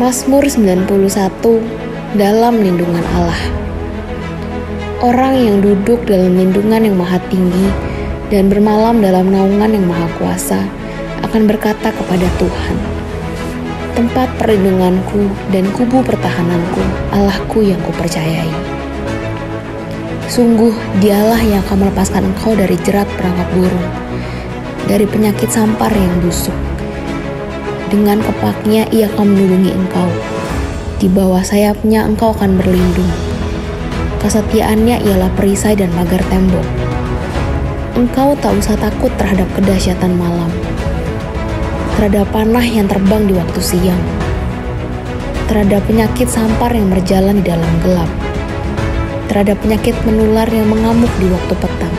Mazmur 91, dalam lindungan Allah. Orang yang duduk dalam lindungan yang maha tinggi dan bermalam dalam naungan yang maha kuasa akan berkata kepada Tuhan, tempat perlindunganku dan kubu pertahananku, Allahku yang kupercayai. Sungguh dialah yang akan melepaskan engkau dari jerat perangkap burung, dari penyakit sampar yang busuk. Dengan kepaknya ia akan melindungi engkau. Di bawah sayapnya engkau akan berlindung. Kesetiaannya ialah perisai dan pagar tembok. Engkau tak usah takut terhadap kedahsyatan malam, terhadap panah yang terbang di waktu siang, terhadap penyakit sampar yang berjalan di dalam gelap, terhadap penyakit menular yang mengamuk di waktu petang.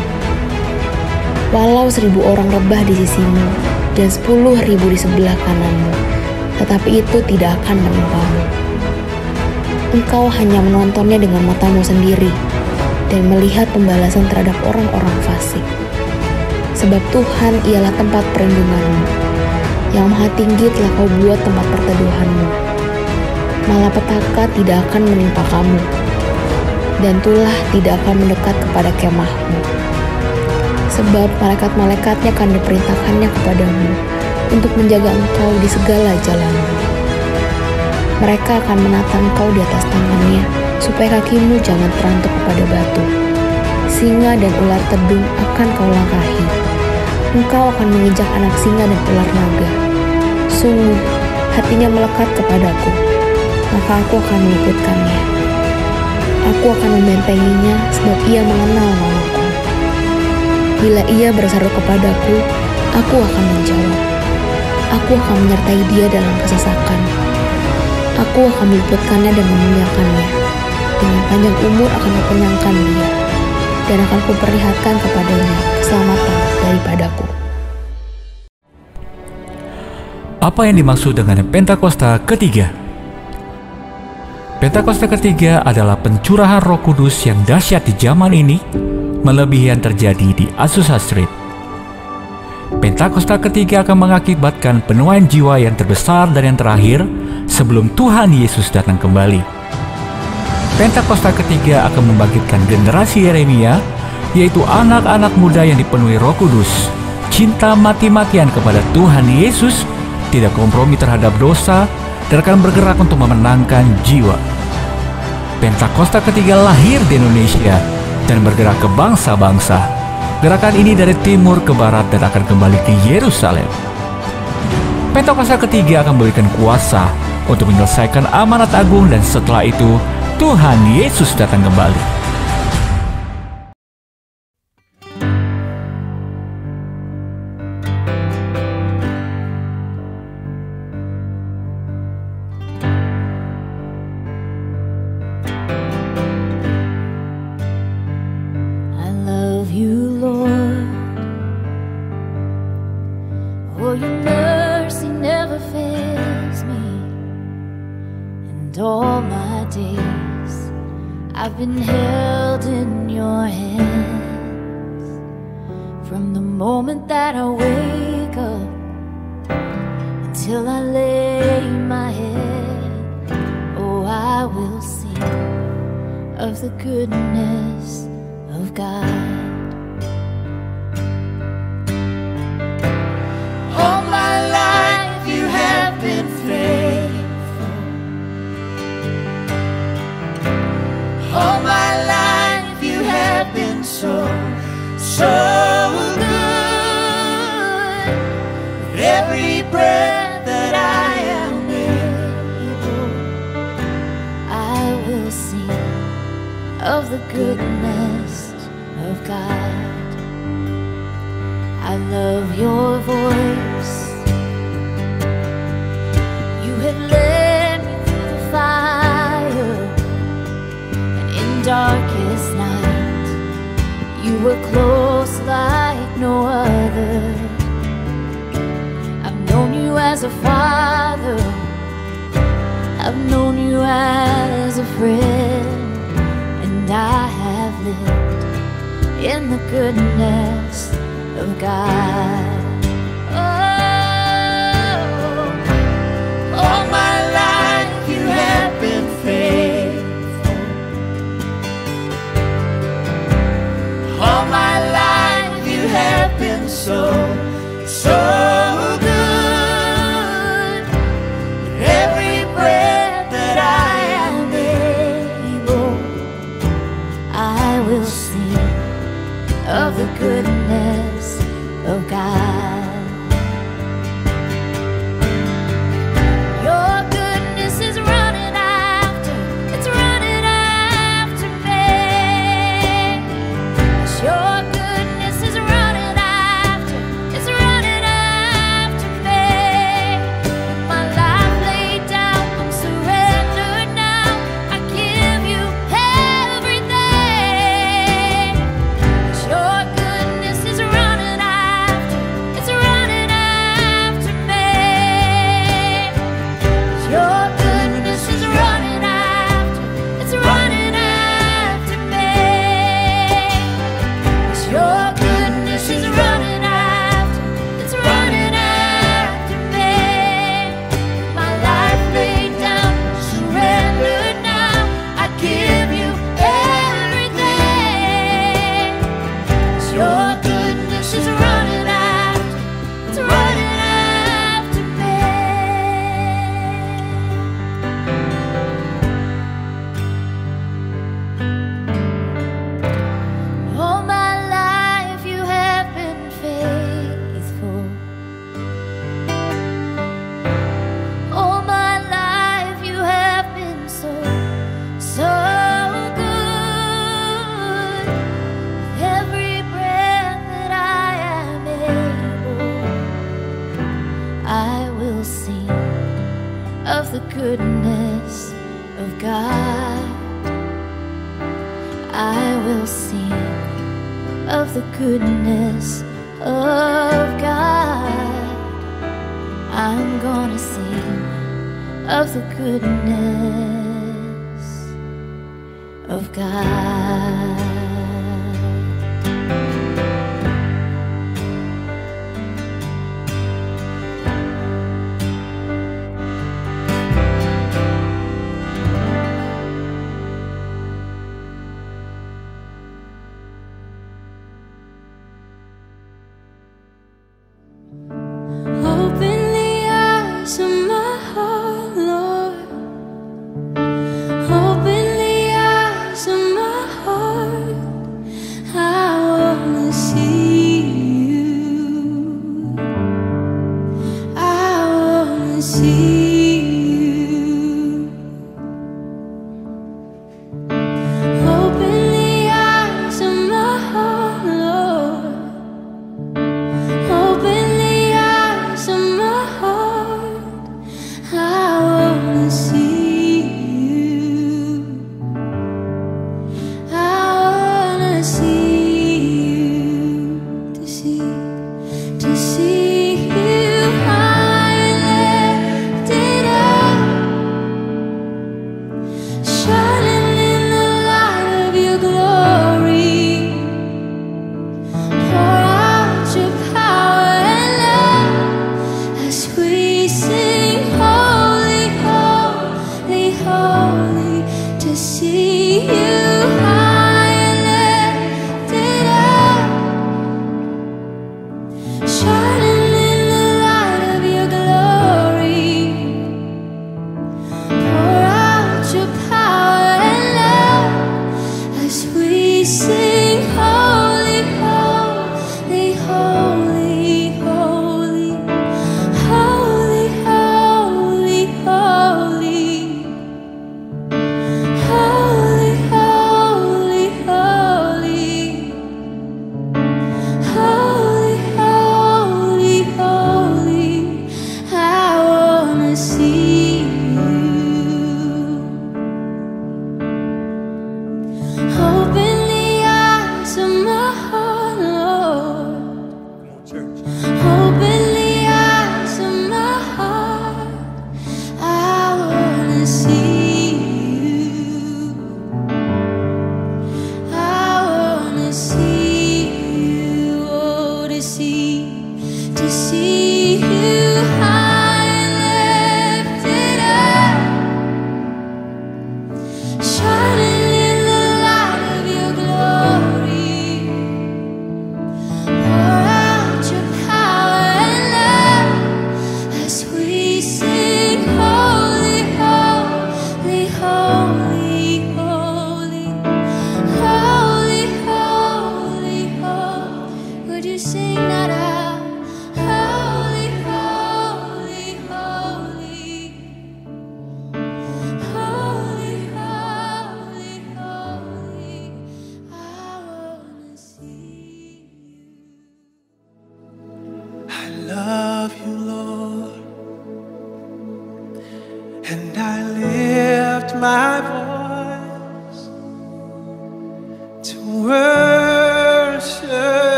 Walau 1.000 orang rebah di sisimu dan 10.000 di sebelah kananmu, tetapi itu tidak akan menimpamu. Engkau hanya menontonnya dengan matamu sendiri dan melihat pembalasan terhadap orang-orang fasik. Sebab Tuhan ialah tempat perlindunganmu, yang maha tinggi telah kau buat tempat perteduhanmu. Malapetaka tidak akan menimpa kamu, dan tulah tidak akan mendekat kepada kemahmu. Sebab malaikat-malaikatnya akan diperintahkannya kepadamu untuk menjaga engkau di segala jalanmu. Mereka akan menata engkau di atas tangannya, supaya kakimu jangan terantuk kepada batu. Singa dan ular tedung akan kau langkahi. Engkau akan menginjak anak singa dan ular naga. Sungguh, hatinya melekat kepadaku, maka aku akan meluputkannya. Aku akan membentenginya, sebab ia mengenal namaku. Bila ia berseru kepadaku, aku akan menjawab. Aku akan menyertai dia dalam kesesakan. Aku akan meluputkannya dan memuliakannya. Dengan panjang umur akan kukenyangkan dia, dan akan kuperlihatkan kepadanya keselamatan daripadaku. Apa yang dimaksud dengan Pentakosta ketiga? Pentakosta ketiga adalah pencurahan Roh Kudus yang dahsyat di zaman ini, melebihi yang terjadi di Azusa Street. Pentakosta ketiga akan mengakibatkan penuaian jiwa yang terbesar dan yang terakhir sebelum Tuhan Yesus datang kembali. Pentakosta ketiga akan membangkitkan generasi Yeremia, yaitu anak-anak muda yang dipenuhi Roh Kudus, cinta mati-matian kepada Tuhan Yesus, tidak kompromi terhadap dosa, dan akan bergerak untuk memenangkan jiwa. Pentakosta ketiga lahir di Indonesia dan bergerak ke bangsa-bangsa. Gerakan ini dari timur ke barat dan akan kembali ke Yerusalem. Pentakosta ketiga akan memberikan kuasa untuk menyelesaikan amanat agung, dan setelah itu Tuhan Yesus datang kembali. For your mercy never fails me, and all my days I've been held in your hands. From the moment that I wake up until I lay my head, oh, I will sing of the goodness of God. So good. With every breath that I am able, I will sing of the goodness of God. I love your voice. You have led me through the fire, and in darkest night you were close like no other. I've known you as a father, I've known you as a friend, and I have lived in the goodness of God. Oh, all my life will sing of the goodness of God. I'm gonna sing of the goodness of God.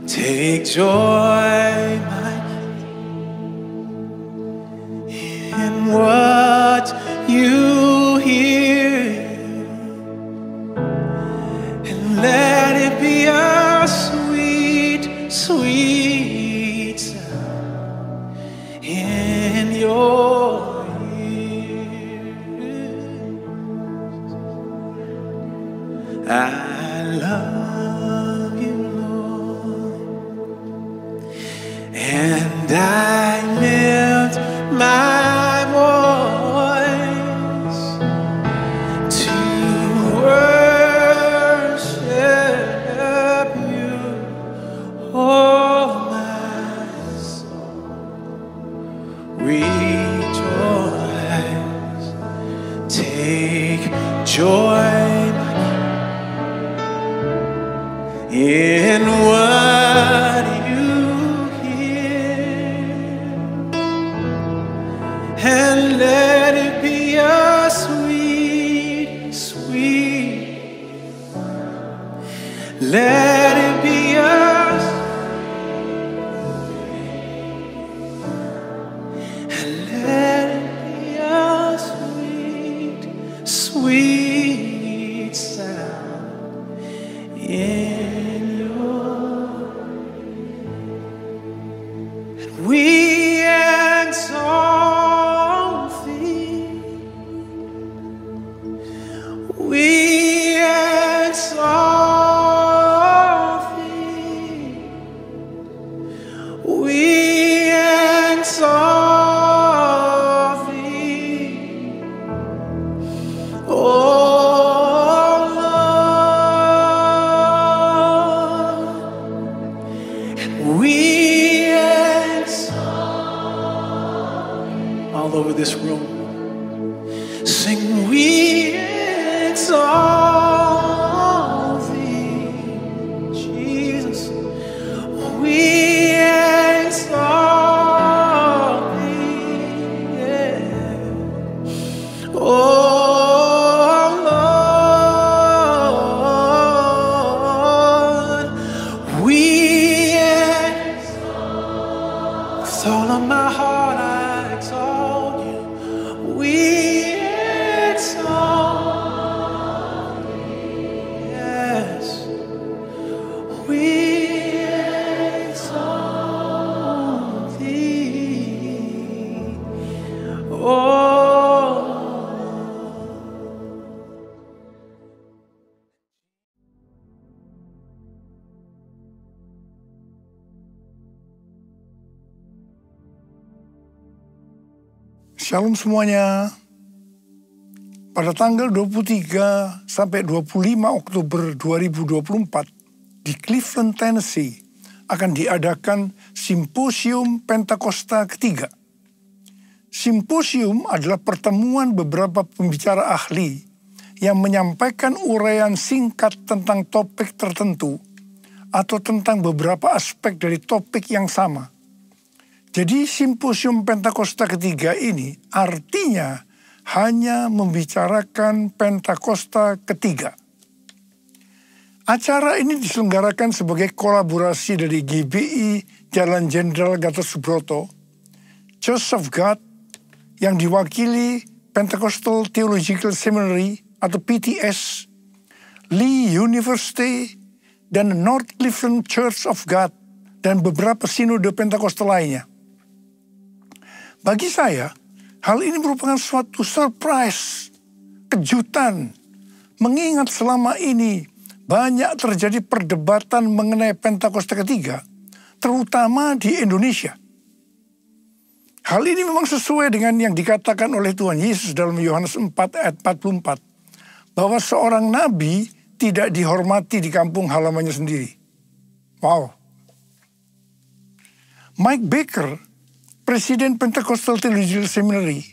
Take joy, my King, in what you hear, and let it be a sweet, sweet sound in your ears. I love you, and I lift my voice to worship you, oh my soul, rejoice, take joy in what you hear, We exalt thee. We exalt thee. We exalt thee. Oh Lord, we all over this room. Sing, we exalt thee, Jesus. We exalt thee, yeah. Oh Lord, we exalt with all of my heart. I exalt you. We exalt, yes, we exalt thee. Oh. Shalom semuanya. Pada tanggal 23 sampai 25 Oktober 2024 di Cleveland, Tennessee akan diadakan Simposium Pentakosta ketiga. Simposium adalah pertemuan beberapa pembicara ahli yang menyampaikan uraian singkat tentang topik tertentu atau tentang beberapa aspek dari topik yang sama. Jadi Simposium Pentakosta ketiga ini artinya hanya membicarakan Pentakosta ketiga. Acara ini diselenggarakan sebagai kolaborasi dari GBI Jalan Jenderal Gatot Subroto, Church of God yang diwakili Pentecostal Theological Seminary atau PTS, Lee University, dan North Cleveland Church of God, dan beberapa sinode Pentakostal lainnya. Bagi saya, hal ini merupakan suatu surprise, kejutan, mengingat selama ini banyak terjadi perdebatan mengenai Pentakosta ketiga, terutama di Indonesia. Hal ini memang sesuai dengan yang dikatakan oleh Tuhan Yesus dalam Yohanes 4 ayat 44, bahwa seorang nabi tidak dihormati di kampung halamannya sendiri. Wow. Mike Baker, Presiden Pentecostal Theological Seminary,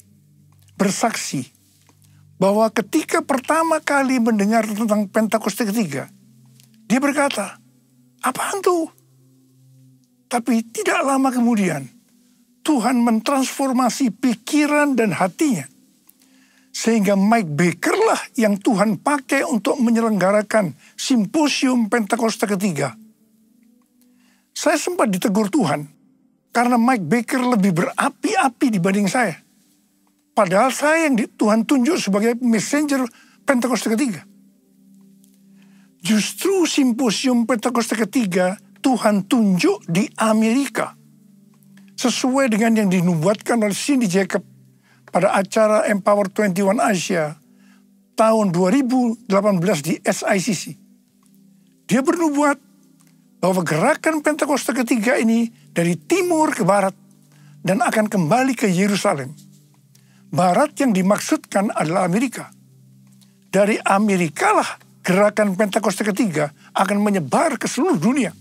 bersaksi bahwa ketika pertama kali mendengar tentang Pentakosta ketiga, dia berkata, apaan tuh? Tapi tidak lama kemudian, Tuhan mentransformasi pikiran dan hatinya. Sehingga Mike Baker lah yang Tuhan pakai untuk menyelenggarakan Simposium Pentakosta ketiga. Saya sempat ditegur Tuhan, karena Mike Baker lebih berapi-api dibanding saya. Padahal saya yang Tuhan tunjuk sebagai messenger Pentakosta ketiga. Justru Simposium Pentakosta ketiga Tuhan tunjuk di Amerika. Sesuai dengan yang dinubuatkan oleh Cindy Jacob pada acara Empower 21 Asia tahun 2018 di SICC. Dia bernubuat bahwa gerakan Pentakosta ketiga ini dari timur ke barat dan akan kembali ke Yerusalem. Barat yang dimaksudkan adalah Amerika. Dari Amerika lah gerakan Pentakosta ketiga akan menyebar ke seluruh dunia.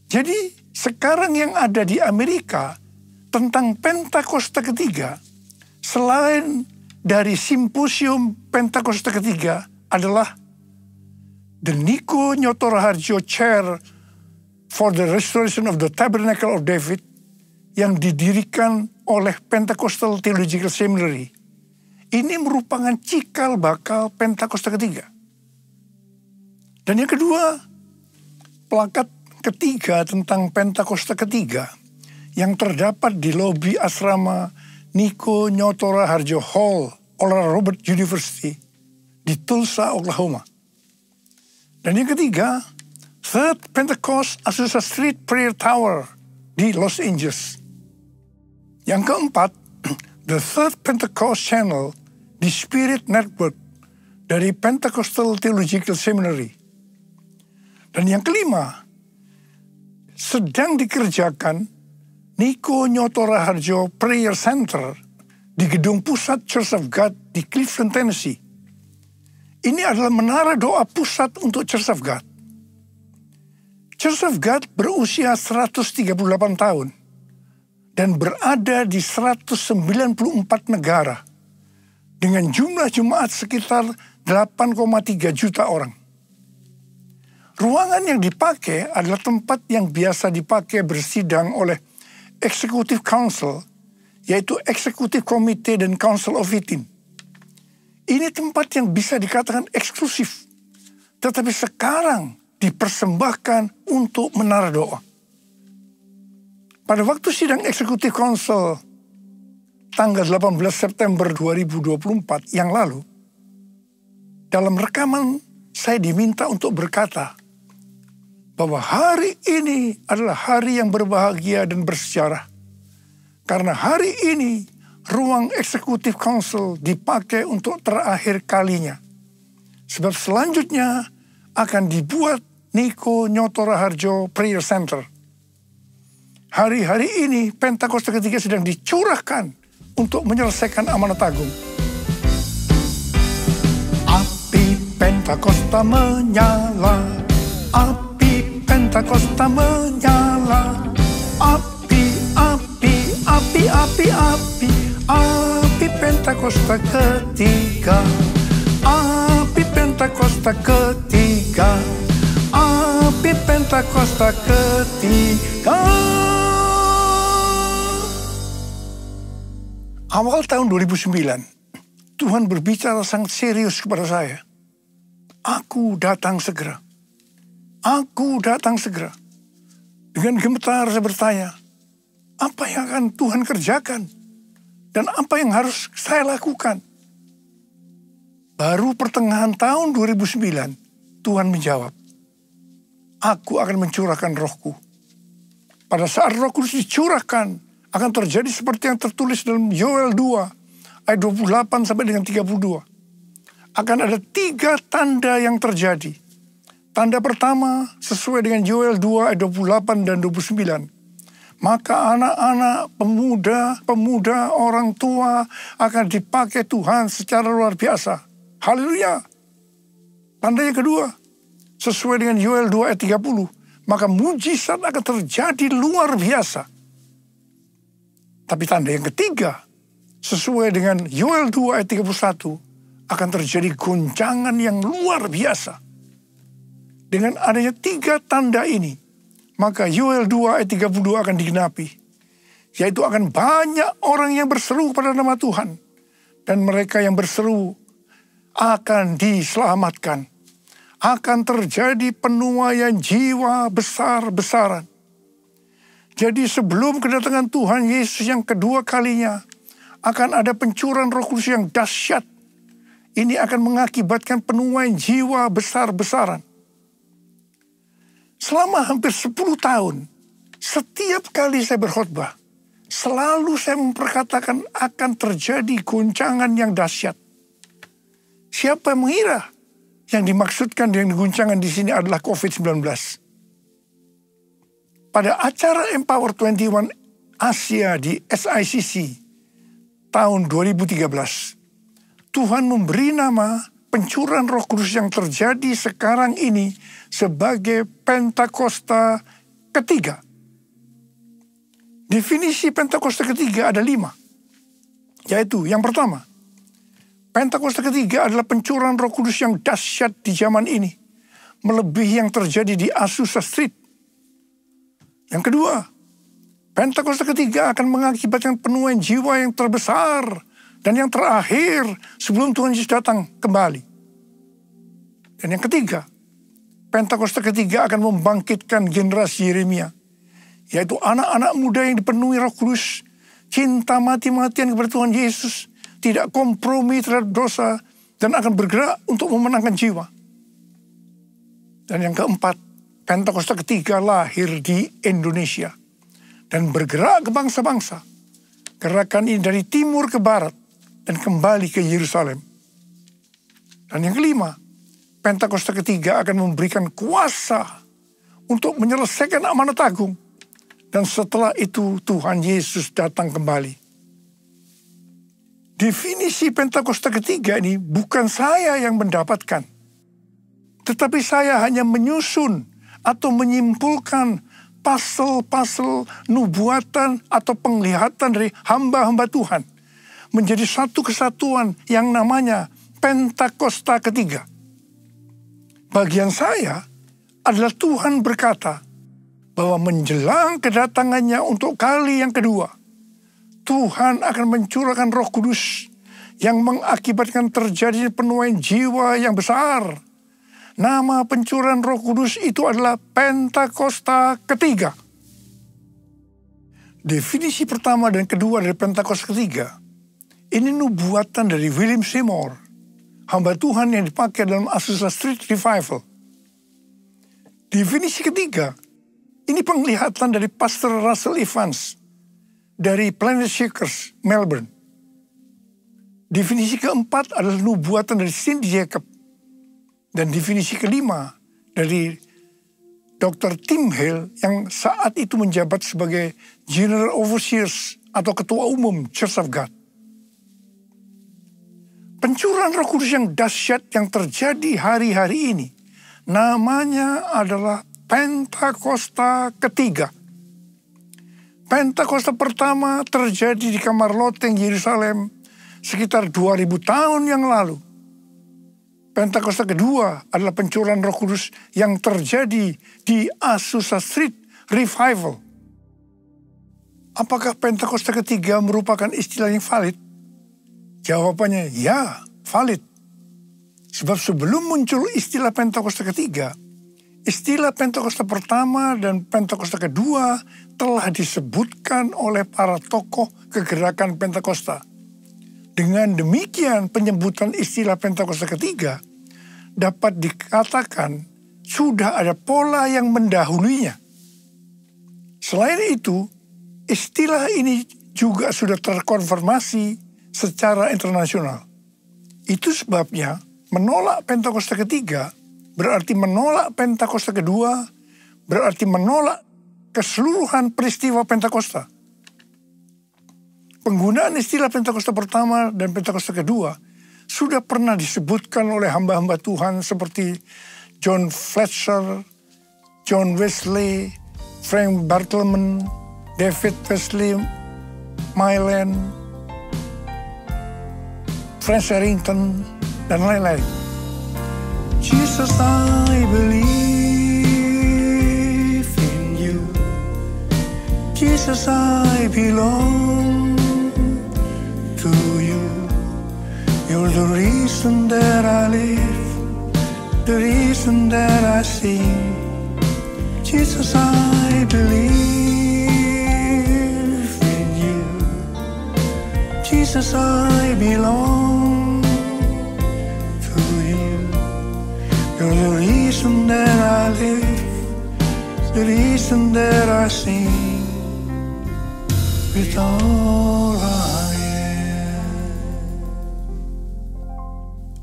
Jadi sekarang yang ada di Amerika tentang Pentakosta ketiga, selain dari Simposium Pentakosta ketiga adalah the Niko Nyoto Raharjo Chair for the Restoration of the Tabernacle of David yang didirikan oleh Pentecostal Theological Seminary. Ini merupakan cikal bakal Pentakosta ketiga. Dan yang kedua, plakat ketiga tentang Pentakosta ketiga yang terdapat di lobi asrama Niko Nyoto Raharjo Hall Oral Roberts University di Tulsa, Oklahoma. Dan yang ketiga, Third Pentecost Azusa Street Prayer Tower di Los Angeles. Yang keempat, The Third Pentecost Channel di Spirit Network dari Pentecostal Theological Seminary. Dan yang kelima, sedang dikerjakan Niko Nyoto Raharjo Prayer Center di Gedung Pusat Church of God di Cleveland, Tennessee. Ini adalah menara doa pusat untuk Church of God. Church of God berusia 138 tahun dan berada di 194 negara dengan jumlah jemaat sekitar 8,3 juta orang. Ruangan yang dipakai adalah tempat yang biasa dipakai bersidang oleh Executive Council, yaitu Executive Committee dan Council of 18. Ini tempat yang bisa dikatakan eksklusif, tetapi sekarang dipersembahkan untuk menara doa. Pada waktu sidang Executive Council tanggal 18 September 2024 yang lalu, dalam rekaman saya diminta untuk berkata bahwa hari ini adalah hari yang berbahagia dan bersejarah. Karena hari ini ruang Executive Council dipakai untuk terakhir kalinya. Sebab selanjutnya akan dibuat Niko Nyoto Raharjo Prayer Center. Hari-hari ini Pentakosta ketiga sedang dicurahkan untuk menyelesaikan amanat agung. Api Pentakosta menyala, api Pentakosta menyala, api, api, api, api, api, api Pentakosta ketiga, api Pentakosta ketiga, api Pentakosta ketiga. Awal tahun 2009, Tuhan berbicara sangat serius kepada saya. Aku datang segera. Aku datang segera. Dengan gemetar saya bertanya, apa yang akan Tuhan kerjakan? Dan apa yang harus saya lakukan? Baru pertengahan tahun 2009, Tuhan menjawab, aku akan mencurahkan rohku. Pada saat roh kudus dicurahkan, akan terjadi seperti yang tertulis dalam Yoel 2 ayat 28 sampai dengan 32. Akan ada 3 tanda yang terjadi. Tanda pertama sesuai dengan Yoel 2 ayat 28 dan 29. Maka anak-anak, pemuda, orang tua akan dipakai Tuhan secara luar biasa. Haleluya. Tanda yang kedua sesuai dengan Yoel 2 ayat 30. Maka mujizat akan terjadi luar biasa. Tapi tanda yang ketiga, sesuai dengan Yoel 2 ayat 31, akan terjadi goncangan yang luar biasa. Dengan adanya 3 tanda ini, maka Yoel 2 ayat 32 akan digenapi. Yaitu akan banyak orang yang berseru pada nama Tuhan. Dan mereka yang berseru akan diselamatkan. Akan terjadi penuaian jiwa besar-besaran. Jadi sebelum kedatangan Tuhan Yesus yang kedua kalinya, akan ada pencurahan Roh Kudus yang dahsyat. Ini akan mengakibatkan penuaian jiwa besar-besaran. Selama hampir 10 tahun, setiap kali saya berkhotbah, selalu saya memperkatakan akan terjadi goncangan yang dahsyat. Siapa yang mengira yang dimaksudkan dengan goncangan di sini adalah COVID-19? Pada acara Empower 21 Asia di SICC tahun 2013, Tuhan memberi nama pencurahan Roh Kudus yang terjadi sekarang ini sebagai Pentakosta ketiga. Definisi Pentakosta ketiga ada 5. Yaitu yang pertama, Pentakosta ketiga adalah pencurahan Roh Kudus yang dahsyat di zaman ini, melebihi yang terjadi di Azusa Street. Yang kedua, Pentakosta ketiga akan mengakibatkan penuaian jiwa yang terbesar dan yang terakhir sebelum Tuhan Yesus datang kembali. Dan yang ketiga, Pentakosta ketiga akan membangkitkan generasi Yeremia, yaitu anak-anak muda yang dipenuhi Roh Kudus, cinta mati-matian kepada Tuhan Yesus, tidak kompromi terhadap dosa, dan akan bergerak untuk memenangkan jiwa. Dan yang keempat, Pentakosta ketiga lahir di Indonesia. dan bergerak ke bangsa-bangsa. Gerakan ini dari timur ke barat dan kembali ke Yerusalem. Dan yang kelima, Pentakosta ketiga akan memberikan kuasa untuk menyelesaikan amanat agung. Dan setelah itu Tuhan Yesus datang kembali. Definisi Pentakosta ketiga ini bukan saya yang mendapatkan. Tetapi saya hanya menyusun atau menyimpulkan pasal-pasal nubuatan atau penglihatan dari hamba-hamba Tuhan. Menjadi satu kesatuan yang namanya Pentakosta ketiga. Bagian saya adalah Tuhan berkata bahwa menjelang kedatangannya untuk kali yang kedua, Tuhan akan mencurahkan Roh Kudus yang mengakibatkan terjadinya penuaian jiwa yang besar. Nama pencurahan Roh Kudus itu adalah Pentakosta ketiga. Definisi pertama dan kedua dari Pentakosta ketiga, ini nubuatan dari William Seymour, hamba Tuhan yang dipakai dalam Azusa Street Revival. Definisi ketiga, ini penglihatan dari Pastor Russell Evans dari Planet Shakers, Melbourne. Definisi keempat adalah nubuatan dari Cindy Jacob. Dan definisi kelima dari Dr. Tim Hale yang saat itu menjabat sebagai General Overseers atau Ketua Umum Church of God. Pencurahan Roh Kudus yang dahsyat yang terjadi hari-hari ini namanya adalah Pentakosta ketiga. Pentakosta pertama terjadi di kamar loteng Yerusalem sekitar 2000 tahun yang lalu. Pentakosta kedua adalah pencurahan Roh Kudus yang terjadi di Azusa Street Revival. Apakah Pentakosta ketiga merupakan istilah yang valid? Jawabannya ya, valid. Sebab sebelum muncul istilah Pentakosta ketiga, istilah Pentakosta pertama dan Pentakosta kedua telah disebutkan oleh para tokoh kegerakan Pentakosta. Dengan demikian, penyebutan istilah Pentakosta ketiga dapat dikatakan sudah ada pola yang mendahulinya. Selain itu, istilah ini juga sudah terkonfirmasi secara internasional. Itu sebabnya menolak Pentakosta ketiga berarti menolak Pentakosta kedua, berarti menolak keseluruhan peristiwa Pentakosta. Penggunaan istilah Pentakosta pertama dan Pentakosta kedua sudah pernah disebutkan oleh hamba-hamba Tuhan seperti John Fletcher, John Wesley, Frank Bartleman, David Wesley, Mylan, Frank Harrington, dan lain-lain. Jesus, I believe in you. Jesus, I belong to you. You're the reason that I live, the reason that I sing. Jesus, I believe in you. Jesus, I belong to you. You're the reason that I live, the reason that I sing. With all I am.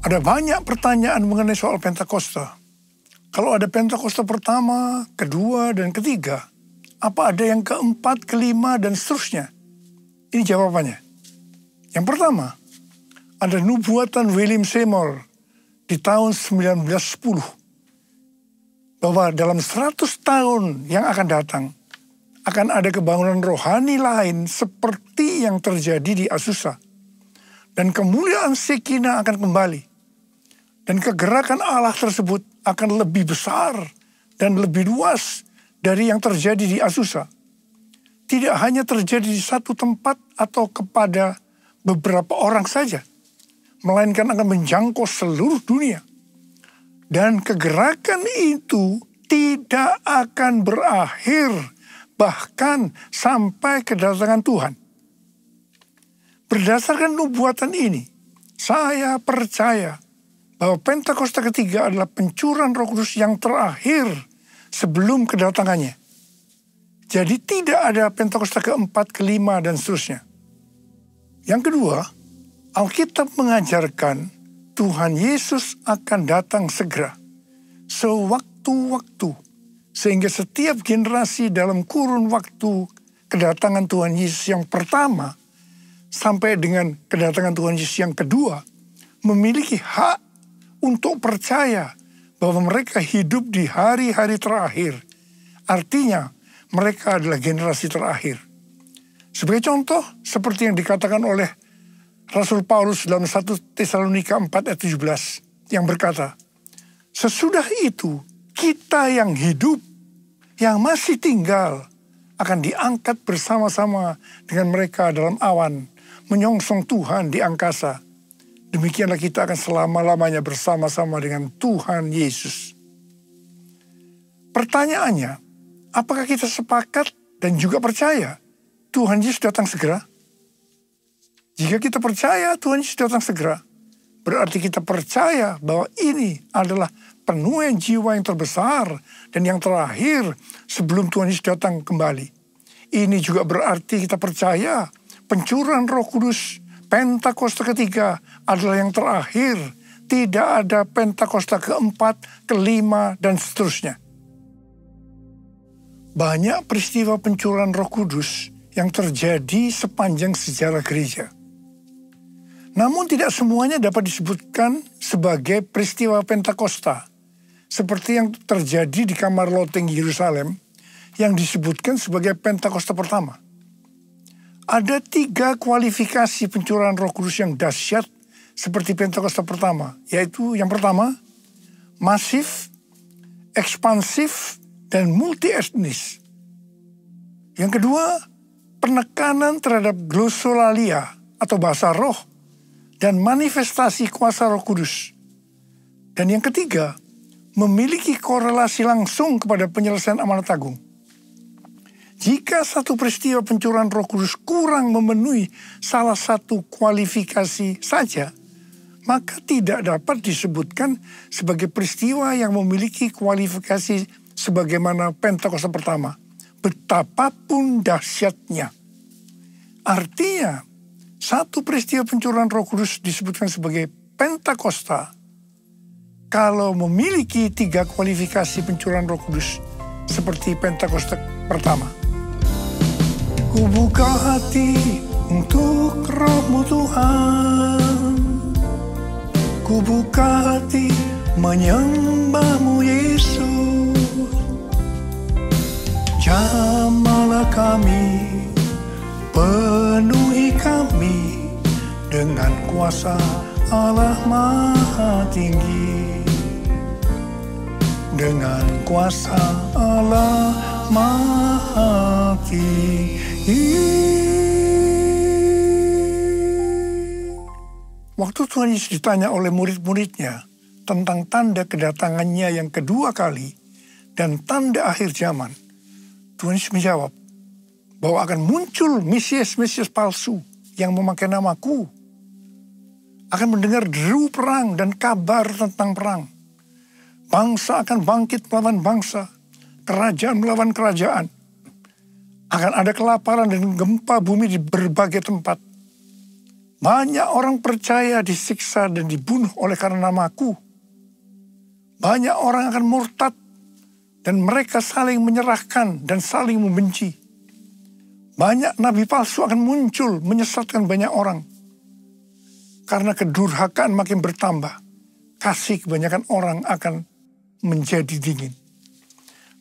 Ada banyak pertanyaan mengenai soal Pentakosta. Kalau ada Pentakosta pertama, kedua, dan ketiga, apa ada yang keempat, kelima, dan seterusnya? Ini jawabannya. Yang pertama, ada nubuatan William Seymour di tahun 1910. Bahwa dalam 100 tahun yang akan datang, akan ada kebangunan rohani lain seperti yang terjadi di Azusa. Dan kemuliaan Shekinah akan kembali. Dan kegerakan Allah tersebut akan lebih besar dan lebih luas dari yang terjadi di Azusa. Tidak hanya terjadi di satu tempat atau kepada beberapa orang saja, melainkan akan menjangkau seluruh dunia. Dan kegerakan itu tidak akan berakhir bahkan sampai kedatangan Tuhan. Berdasarkan nubuatan ini, saya percaya bahwa Pentakosta ketiga adalah pencurahan Roh Kudus yang terakhir sebelum kedatangannya. Jadi tidak ada Pentakosta keempat, kelima, dan seterusnya. Yang kedua, Alkitab mengajarkan Tuhan Yesus akan datang segera, sewaktu-waktu, sehingga setiap generasi dalam kurun waktu kedatangan Tuhan Yesus yang pertama sampai dengan kedatangan Tuhan Yesus yang kedua memiliki hak untuk percaya bahwa mereka hidup di hari-hari terakhir. Artinya mereka adalah generasi terakhir. Sebagai contoh, seperti yang dikatakan oleh Rasul Paulus dalam 1 Tesalonika 4 ayat 17 yang berkata, sesudah itu kita yang hidup, yang masih tinggal, akan diangkat bersama-sama dengan mereka dalam awan, menyongsong Tuhan di angkasa. Demikianlah kita akan selama-lamanya bersama-sama dengan Tuhan Yesus. Pertanyaannya, apakah kita sepakat dan juga percaya Tuhan Yesus datang segera? Jika kita percaya Tuhan Yesus datang segera, berarti kita percaya bahwa ini adalah penuaian jiwa yang terbesar dan yang terakhir sebelum Tuhan Yesus datang kembali. Ini juga berarti kita percaya pencurahan Roh Kudus Pentakosta ketiga adalah yang terakhir. Tidak ada Pentakosta keempat, kelima, dan seterusnya. Banyak peristiwa pencurahan Roh Kudus yang terjadi sepanjang sejarah gereja. Namun tidak semuanya dapat disebutkan sebagai peristiwa Pentakosta, seperti yang terjadi di kamar loteng Yerusalem yang disebutkan sebagai Pentakosta pertama. Ada 3 kualifikasi pencurahan Roh Kudus yang dahsyat seperti Pentakosta pertama, yaitu yang pertama, masif, ekspansif, dan multi-etnis. Yang kedua, penekanan terhadap glosolalia atau bahasa roh dan manifestasi kuasa Roh Kudus. Dan yang ketiga, memiliki korelasi langsung kepada penyelesaian amanat agung. Jika satu peristiwa pencurahan Roh Kudus kurang memenuhi salah satu kualifikasi saja, maka tidak dapat disebutkan sebagai peristiwa yang memiliki kualifikasi sebagaimana Pentakosta pertama, betapapun dahsyatnya. Artinya, satu peristiwa pencurahan Roh Kudus disebutkan sebagai Pentakosta kalau memiliki 3 kualifikasi pencurahan Roh Kudus seperti Pentakosta pertama. Ku buka hati untuk Roh-Mu Tuhan, ku buka hati menyembah-Mu Yesus. Jamahlah kami, penuhi kami dengan kuasa Allah Maha Tinggi, dengan kuasa Allah Maha Tinggi. Waktu Tuhan Yesus ditanya oleh murid-muridnya tentang tanda kedatangannya yang kedua kali dan tanda akhir zaman, Tuhan Yesus menjawab bahwa akan muncul Mesias-Mesias palsu yang memakai namaku, akan mendengar deru perang dan kabar tentang perang. Bangsa akan bangkit melawan bangsa, kerajaan melawan kerajaan. Akan ada kelaparan dan gempa bumi di berbagai tempat. Banyak orang percaya disiksa dan dibunuh oleh karena namaku. Banyak orang akan murtad dan mereka saling menyerahkan dan saling membenci. Banyak nabi palsu akan muncul menyesatkan banyak orang. Karena kedurhakaan makin bertambah, kasih kebanyakan orang akan menjadi dingin.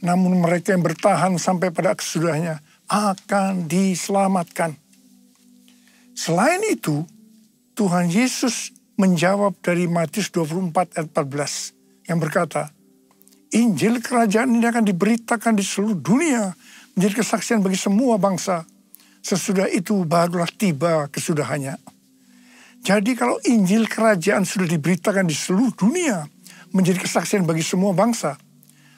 Namun mereka yang bertahan sampai pada kesudahnya akan diselamatkan. Selain itu, Tuhan Yesus menjawab dari Matius 24 ayat 14 yang berkata, Injil kerajaan ini akan diberitakan di seluruh dunia menjadi kesaksian bagi semua bangsa. Sesudah itu barulah tiba kesudahannya. Jadi kalau Injil kerajaan sudah diberitakan di seluruh dunia menjadi kesaksian bagi semua bangsa,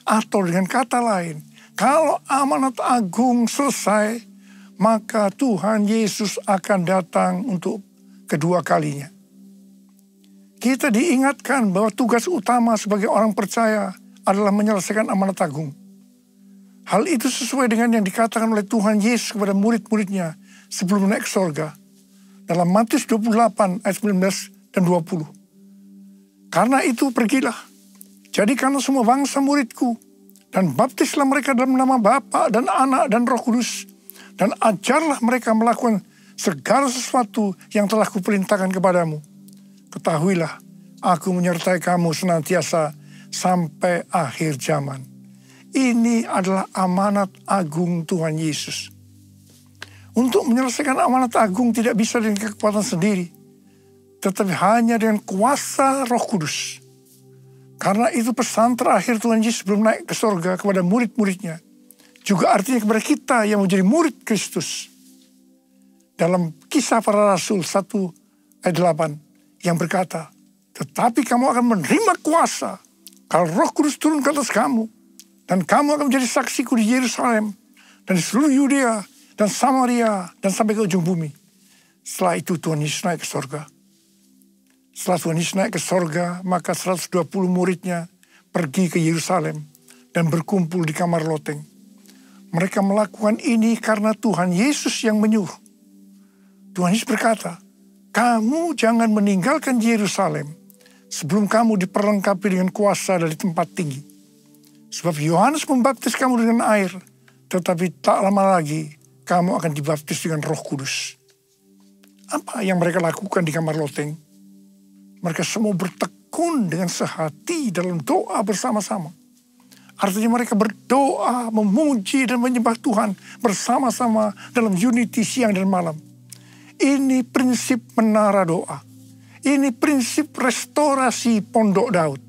atau dengan kata lain, kalau amanat agung selesai, maka Tuhan Yesus akan datang untuk kedua kalinya. Kita diingatkan bahwa tugas utama sebagai orang percaya adalah menyelesaikan amanat agung. Hal itu sesuai dengan yang dikatakan oleh Tuhan Yesus kepada murid-muridnya sebelum naik ke sorga. Dalam Matius 28 ayat 19 dan 20. Karena itu pergilah, jadikanlah semua bangsa muridku, dan baptislah mereka dalam nama Bapa dan Anak dan Roh Kudus, dan ajarlah mereka melakukan segala sesuatu yang telah kuperintahkan kepadamu. Ketahuilah, aku menyertai kamu senantiasa sampai akhir zaman. Ini adalah amanat agung Tuhan Yesus. Untuk menyelesaikan amanat agung tidak bisa dengan kekuatan sendiri, tetapi hanya dengan kuasa Roh Kudus. Karena itu pesan terakhir Tuhan Yesus sebelum naik ke sorga kepada murid-muridnya, juga artinya kepada kita yang menjadi murid Kristus. Dalam Kisah Para Rasul 1 ayat 8 yang berkata, tetapi kamu akan menerima kuasa kalau Roh Kudus turun ke atas kamu, dan kamu akan menjadi saksiku di Yerusalem dan di seluruh Yudea dan Samaria dan sampai ke ujung bumi. Setelah itu Tuhan Yesus naik ke sorga. Setelah Tuhan Yesus naik ke sorga, maka 120 muridnya pergi ke Yerusalem dan berkumpul di kamar loteng. Mereka melakukan ini karena Tuhan Yesus yang menyuruh. Tuhan Yesus berkata, kamu jangan meninggalkan Yerusalem sebelum kamu diperlengkapi dengan kuasa dari tempat tinggi. Sebab Yohanes membaptis kamu dengan air, tetapi tak lama lagi kamu akan dibaptis dengan Roh Kudus. Apa yang mereka lakukan di kamar loteng? Mereka semua bertekun dengan sehati dalam doa bersama-sama. Artinya mereka berdoa, memuji dan menyembah Tuhan bersama-sama dalam unity siang dan malam. Ini prinsip menara doa. Ini prinsip restorasi pondok Daud.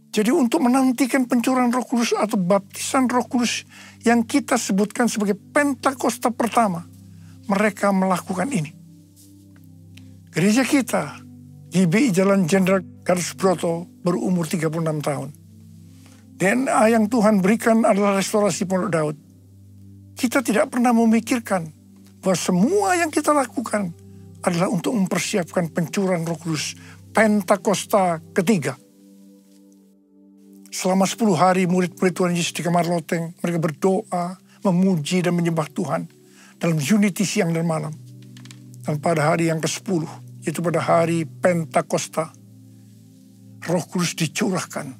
Jadi untuk menantikan pencurahan Roh Kudus atau baptisan Roh Kudus yang kita sebutkan sebagai Pentakosta pertama, mereka melakukan ini. Gereja kita, GBI Jalan Jenderal Gatot Subroto, berumur 36 tahun. DNA yang Tuhan berikan adalah restorasi pondok Daud. Kita tidak pernah memikirkan bahwa semua yang kita lakukan adalah untuk mempersiapkan pencurahan Roh Kudus Pentakosta ketiga. Selama 10 hari murid-murid Tuhan Yesus di kamar loteng, mereka berdoa, memuji dan menyembah Tuhan dalam unity siang dan malam. Dan pada hari yang ke-10, yaitu pada hari Pentakosta, Roh Kudus dicurahkan.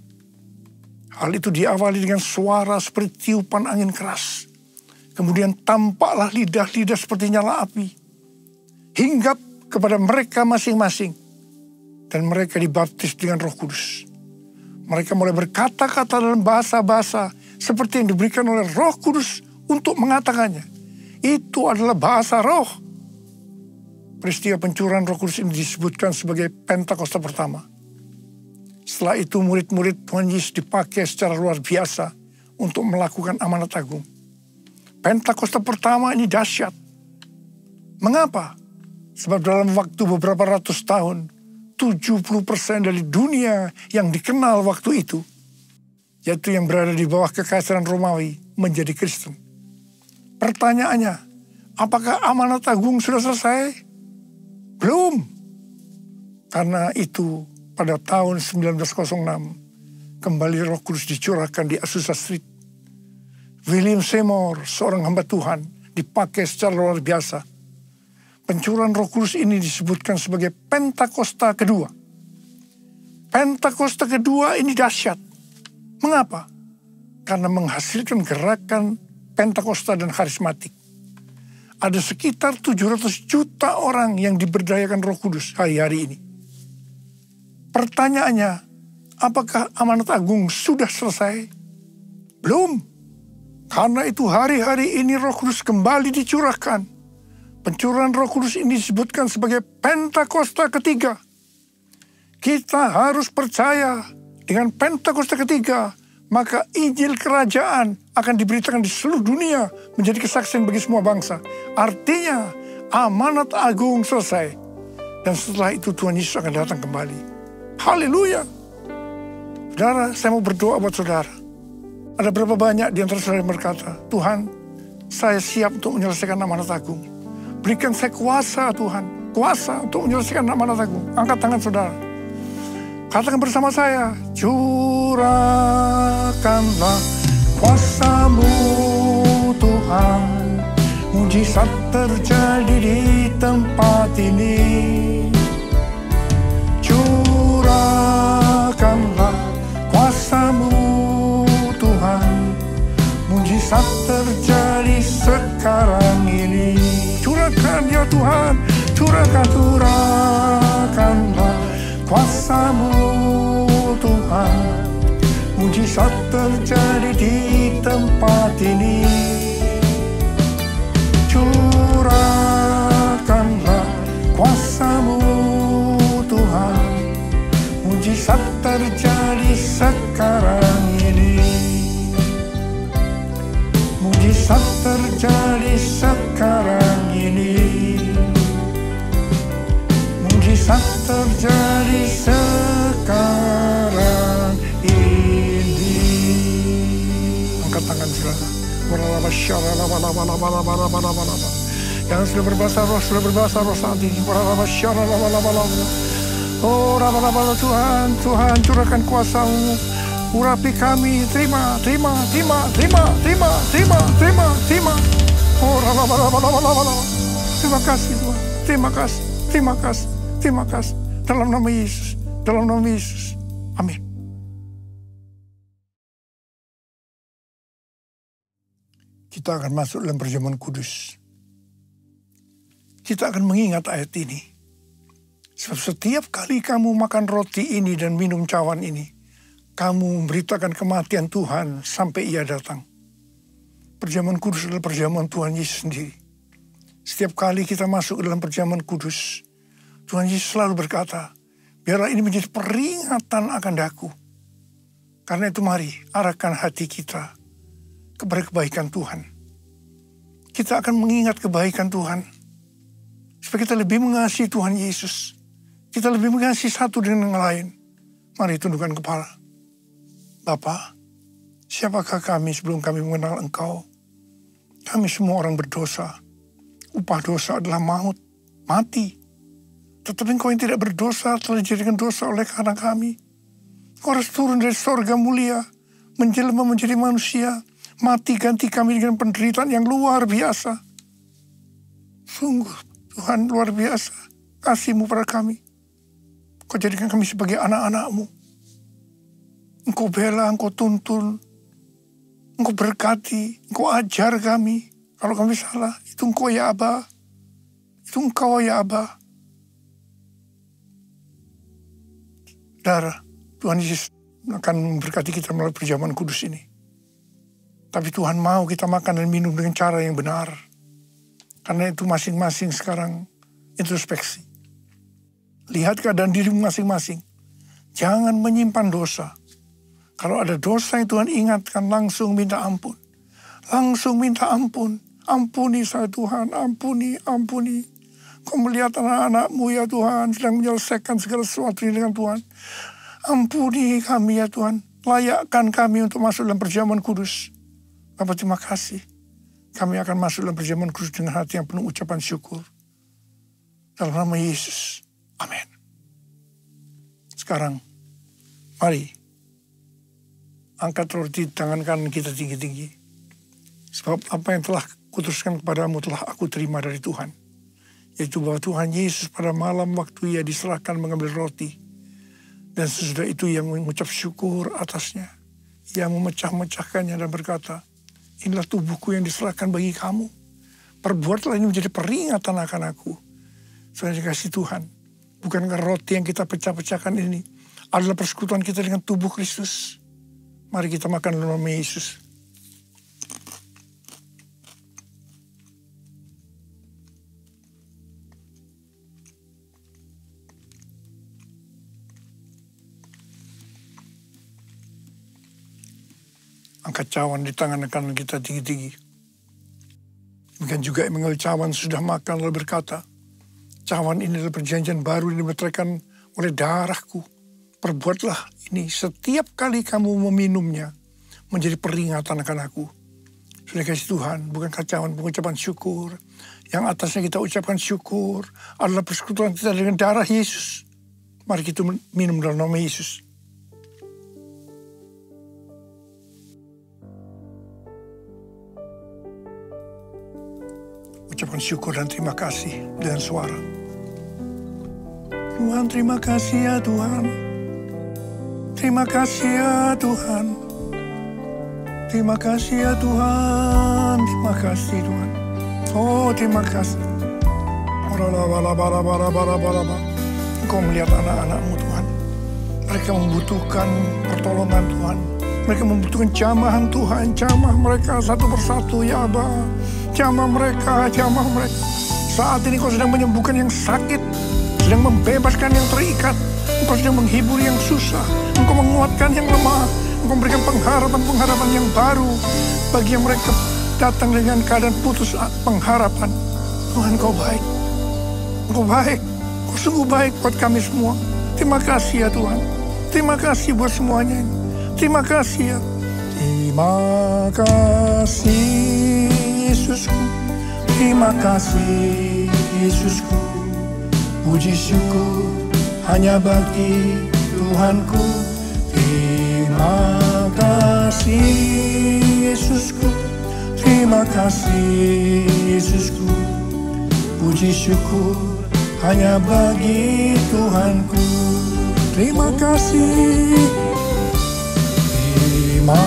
Hal itu diawali dengan suara seperti tiupan angin keras. Kemudian tampaklah lidah-lidah seperti nyala api, hinggap kepada mereka masing-masing, dan mereka dibaptis dengan Roh Kudus. Mereka mulai berkata-kata dalam bahasa-bahasa seperti yang diberikan oleh Roh Kudus untuk mengatakannya. Itu adalah bahasa roh. Peristiwa pencurahan Roh Kudus ini disebutkan sebagai Pentakosta pertama. Setelah itu murid-murid Tuhan Yesus dipakai secara luar biasa untuk melakukan amanat agung. Pentakosta pertama ini dahsyat. Mengapa? Sebab dalam waktu beberapa ratus tahun, 70% dari dunia yang dikenal waktu itu, yaitu yang berada di bawah kekaisaran Romawi, menjadi Kristen. Pertanyaannya, apakah amanat agung sudah selesai? Belum. Karena itu pada tahun 1906, kembali Roh Kudus dicurahkan di Azusa Street. William Seymour, seorang hamba Tuhan, dipakai secara luar biasa. Pencurahan Roh Kudus ini disebutkan sebagai Pentakosta kedua. Pentakosta kedua ini dahsyat. Mengapa? Karena menghasilkan gerakan Pentakosta dan karismatik. Ada sekitar 700 juta orang yang diberdayakan Roh Kudus hari-hari ini. Pertanyaannya, apakah amanat agung sudah selesai? Belum. Karena itu hari-hari ini Roh Kudus kembali dicurahkan. Pencurahan Roh Kudus ini disebutkan sebagai Pentakosta ketiga. Kita harus percaya dengan Pentakosta ketiga, maka Injil Kerajaan akan diberitakan di seluruh dunia menjadi kesaksian bagi semua bangsa. Artinya amanat agung selesai. Dan setelah itu Tuhan Yesus akan datang kembali. Haleluya. Saudara, saya mau berdoa buat saudara. Ada berapa banyak di antara saudara yang berkata, Tuhan, saya siap untuk menyelesaikan amanat agung. Berikan saya kuasa Tuhan, kuasa untuk menyelesaikan amanat agung. Angkat tangan saudara. Katakan bersama saya, curahkanlah kuasa-Mu Tuhan, mujizat terjadi di tempat ini. Curahkanlah kuasa-Mu Tuhan, mujizat terjadi sekarang ini. Curahkan ya Tuhan, curahkanlah kuasa-Mu Tuhan, mujizat terjadi di tempat ini. Curahkanlah kuasa-Mu Tuhan, mujizat terjadi sekarang ini. Mujizat terjadi sekarang ini. Mujizat terjadi sekarang ini. Angkat tangan saudara. Yang sudah berbahasa roh saat ini. Oh Tuhan, Tuhan curahkan kuasa-Mu, urapi kami, terima. Oh terima kasih Tuhan, terima kasih. Dalam nama Yesus, amin. Kita akan masuk dalam perjamuan kudus. Kita akan mengingat ayat ini. Sebab setiap kali kamu makan roti ini dan minum cawan ini, kamu memberitakan kematian Tuhan sampai Ia datang. Perjamuan kudus adalah perjamuan Tuhan Yesus sendiri. Setiap kali kita masuk ke dalam perjamuan kudus, Tuhan Yesus selalu berkata, biarlah ini menjadi peringatan akan daku. Karena itu mari arahkan hati kita kepada kebaikan Tuhan. Kita akan mengingat kebaikan Tuhan. Supaya kita lebih mengasihi Tuhan Yesus. Kita lebih mengasihi satu dengan yang lain. Mari tundukkan kepala. Bapa, siapakah kami sebelum kami mengenal Engkau? Kami semua orang berdosa. Upah dosa adalah maut, mati. Tetapi Engkau yang tidak berdosa telah dijadikan dosa oleh karena kami. Engkau harus turun dari sorga mulia, menjelma menjadi manusia, mati ganti kami dengan penderitaan yang luar biasa. Sungguh Tuhan luar biasa kasih-Mu pada kami. Engkau jadikan kami sebagai anak-anak-Mu. Engkau bela, Engkau tuntun, Engkau berkati, Engkau ajar kami. Kalau kami salah, itu Engkau ya Aba. Itu Engkau ya Aba. Saudara, Tuhan Yesus akan memberkati kita melalui perjamuan kudus ini. Tapi Tuhan mau kita makan dan minum dengan cara yang benar. Karena itu masing-masing sekarang introspeksi. Lihat keadaan dirimu masing-masing. Jangan menyimpan dosa. Kalau ada dosa yang Tuhan ingatkan, langsung minta ampun. Langsung minta ampun. Ampuni saya Tuhan, ampuni. Kau melihat anak-anak-Mu ya Tuhan sedang menyelesaikan segala sesuatu dengan Tuhan. Ampuni kami ya Tuhan. Layakkan kami untuk masuk dalam perjamuan kudus. Bapa terima kasih. Kami akan masuk dalam perjamuan kudus dengan hati yang penuh ucapan syukur. Dalam nama Yesus. Amin. Sekarang, mari. Angkat roti tangan kanan kita tinggi-tinggi. Sebab apa yang telah kuteruskan kepadamu telah aku terima dari Tuhan. Yaitu bahwa Tuhan Yesus pada malam waktu Ia diserahkan mengambil roti. Dan sesudah itu Ia mengucap syukur atasnya. Ia memecah-mecahkannya dan berkata, inilah tubuhku yang diserahkan bagi kamu. Perbuatlah ini menjadi peringatan akan aku. Saya dikasih Tuhan. Bukankah roti yang kita pecah-pecahkan ini adalah persekutuan kita dengan tubuh Kristus? Mari kita makan dalam nama Yesus. Angkat cawan di tangan kanan kita tinggi-tinggi. Demikian juga yang mengambil cawan sudah makan lalu berkata, cawan ini adalah perjanjian baru yang dimeteraikan oleh darahku. Perbuatlah ini setiap kali kamu meminumnya menjadi peringatan akan aku. Sudah kasih Tuhan, bukankah cawan pengucapan syukur. Yang atasnya kita ucapkan syukur adalah persekutuan kita dengan darah Yesus. Mari kita minum dalam nama Yesus. Ucapkan syukur dan terima kasih dengan suara. Tuhan, terima kasih ya Tuhan. Terima kasih ya Tuhan. Terima kasih ya Tuhan. Terima kasih Tuhan. Oh, terima kasih. Engkau melihat anak-anak-Mu Tuhan. Mereka membutuhkan pertolongan Tuhan. Mereka membutuhkan jamahan Tuhan. Jamah mereka satu persatu ya Aba. Jamah mereka. Saat ini Kau sedang menyembuhkan yang sakit, sedang membebaskan yang terikat. Engkau sedang menghibur yang susah. Engkau menguatkan yang lemah. Engkau memberikan pengharapan yang baru bagi yang mereka datang dengan keadaan putus pengharapan. Tuhan, Kau baik. Engkau baik. Kau sungguh baik buat kami semua. Terima kasih ya Tuhan. Terima kasih buat semuanya ini. Terima kasih ya. Terima kasih Yesusku. Terima kasih Yesusku. Puji syukur hanya bagi Tuhanku. Terima kasih Yesusku. Terima kasih Yesusku. Puji syukur hanya bagi Tuhanku. Terima kasih. Terima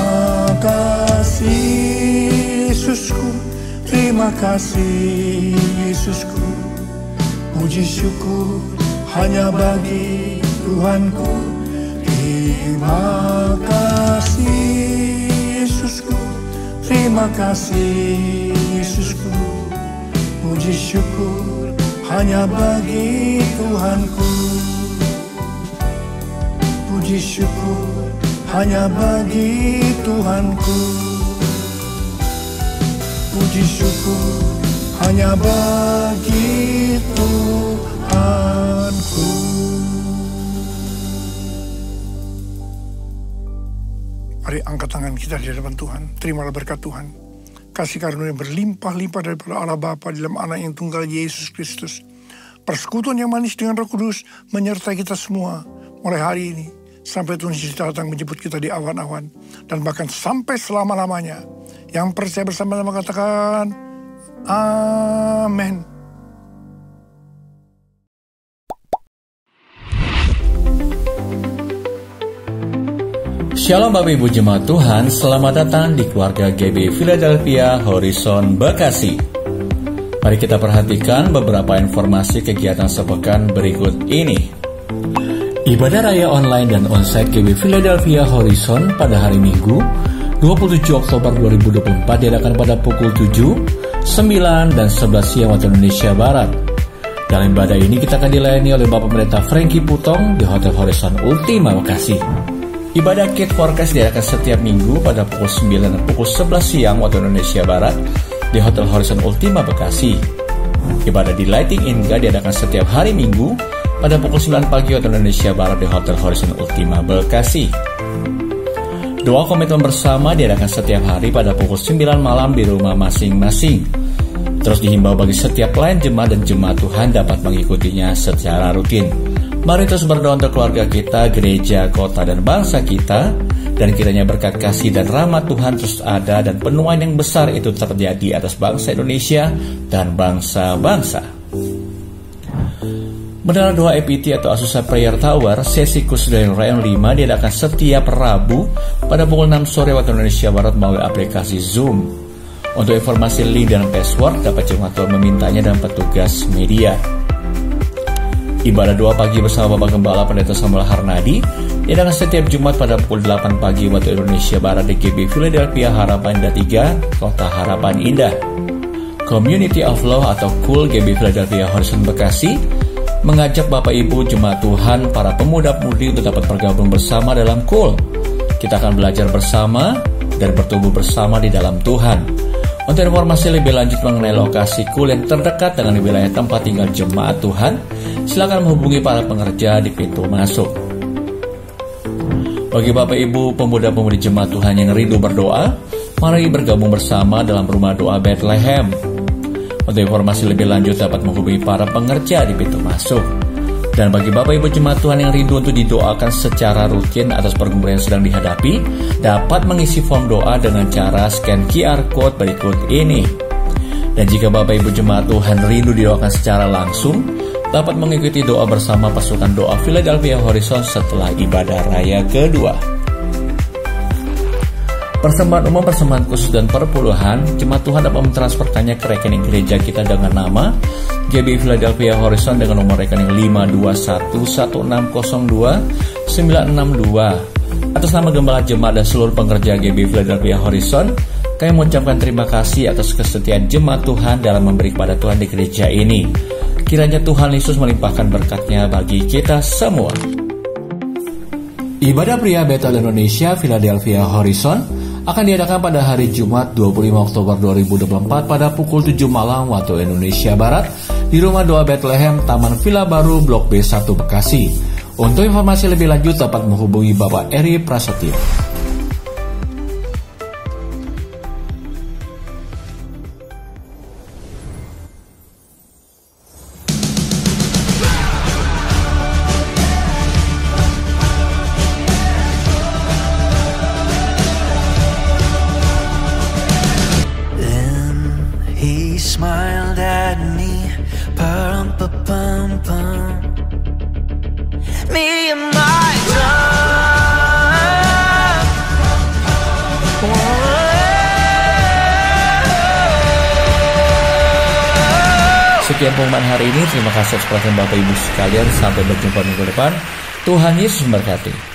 kasih Yesusku. Terima kasih Yesusku. Puji syukur hanya bagi Tuhanku. Terima kasih Yesusku. Terima kasih Yesusku. Puji syukur hanya bagi Tuhanku. Puji syukur hanya bagi Tuhanku. Puji syukur hanya bagi Tuhanku. Mari angkat tangan kita di hadapan Tuhan. Terimalah berkat Tuhan. Kasih karunia berlimpah-limpah daripada Allah Bapa dalam Anak yang tunggal Yesus Kristus. Persekutuan yang manis dengan Roh Kudus menyertai kita semua mulai hari ini sampai Tuhan Yesus datang menjemput kita di awan-awan dan bahkan sampai selama-lamanya. Yang percaya bersama-sama katakan amin. Shalom Bapak Ibu Jemaat Tuhan, selamat datang di keluarga GB Philadelphia Horizon Bekasi. Mari kita perhatikan beberapa informasi kegiatan sepekan berikut ini. Ibadah Raya online dan onsite GB Philadelphia Horizon pada hari Minggu 27 Oktober 2024 diadakan pada pukul 7, 9, dan 11 siang waktu Indonesia Barat. Dalam ibadah ini kita akan dilayani oleh Bapak Pendeta Frankie Putong di Hotel Horizon Ultima Bekasi. Ibadah Kid Forecast diadakan setiap minggu pada pukul 9 dan pukul 11 siang waktu Indonesia Barat di Hotel Horizon Ultima Bekasi. Ibadah di Lighting Inga diadakan setiap hari Minggu pada pukul 9 pagi waktu Indonesia Barat di Hotel Horizon Ultima Bekasi. Doa komitmen bersama diadakan setiap hari pada pukul 9 malam di rumah masing-masing. Terus dihimbau bagi setiap pelayan jemaat dan jemaat Tuhan dapat mengikutinya secara rutin. Mari terus berdoa untuk keluarga kita, gereja, kota, dan bangsa kita, dan kiranya berkat kasih dan rahmat Tuhan terus ada dan penuaian yang besar itu terjadi atas bangsa Indonesia dan bangsa-bangsa. Menara doa EPT atau Azusa Prayer Tower, sesi khusus dari Rayon 5 diadakan setiap Rabu pada pukul 6 sore waktu Indonesia Barat melalui aplikasi Zoom. Untuk informasi link dan password dapat jemaat Tuhan memintanya dan petugas media. Ibadah doa pagi bersama Bapak Gembala Pendeta Samuel Harnadi diadakan setiap Jumat pada pukul 8 pagi waktu Indonesia Barat di GB Philadelphia Harapan Indah 3, Kota Harapan Indah. Community of Law atau KUL GB Philadelphia Horizon Bekasi mengajak Bapak Ibu Jemaat Tuhan, para pemuda-pemudi untuk dapat bergabung bersama dalam KUL. Kita akan belajar bersama dan bertumbuh bersama di dalam Tuhan. Untuk informasi lebih lanjut mengenai lokasi KUL yang terdekat dengan wilayah tempat tinggal jemaat Tuhan, silakan menghubungi para pengerja di pintu masuk. Bagi Bapak Ibu pemuda-pemudi jemaat Tuhan yang rindu berdoa, mari bergabung bersama dalam rumah doa Bethlehem. Untuk informasi lebih lanjut dapat menghubungi para pengerja di pintu masuk. Dan bagi Bapak Ibu jemaat Tuhan yang rindu untuk didoakan secara rutin atas pergumulan yang sedang dihadapi, dapat mengisi form doa dengan cara scan QR Code berikut ini. Dan Dan jika Bapak Ibu Jemaat Tuhan rindu didoakan secara langsung, dapat mengikuti doa bersama pasukan doa Philadelphia Horizon setelah ibadah raya kedua. Persembahan umum, persembahan khusus, dan perpuluhan, Jemaat Tuhan dapat mentransferkannya ke rekening gereja kita dengan nama GBI Philadelphia Horizon dengan nomor rekening 5211602-962. Atas nama Gembala Jemaat dan seluruh pengerja GBI Philadelphia Horizon, kami mengucapkan terima kasih atas kesetiaan Jemaat Tuhan dalam memberi kepada Tuhan di gereja ini. Kiranya Tuhan Yesus melimpahkan berkat-Nya bagi kita semua. Ibadah pria Bethel Indonesia Philadelphia Horizon akan diadakan pada hari Jumat 25 Oktober 2024 pada pukul 7 malam waktu Indonesia Barat di Rumah Doa Bethlehem, Taman Villa Baru, Blok B1 Bekasi. Untuk informasi lebih lanjut dapat menghubungi Bapak Eri Prasetyo. Smiled at me, pum pum pum pum. Me and my drum. Sekian pengumuman hari ini. Terima kasih atas perhatian Bapak Ibu sekalian. Sampai berjumpa minggu depan. Tuhan Yesus memberkati.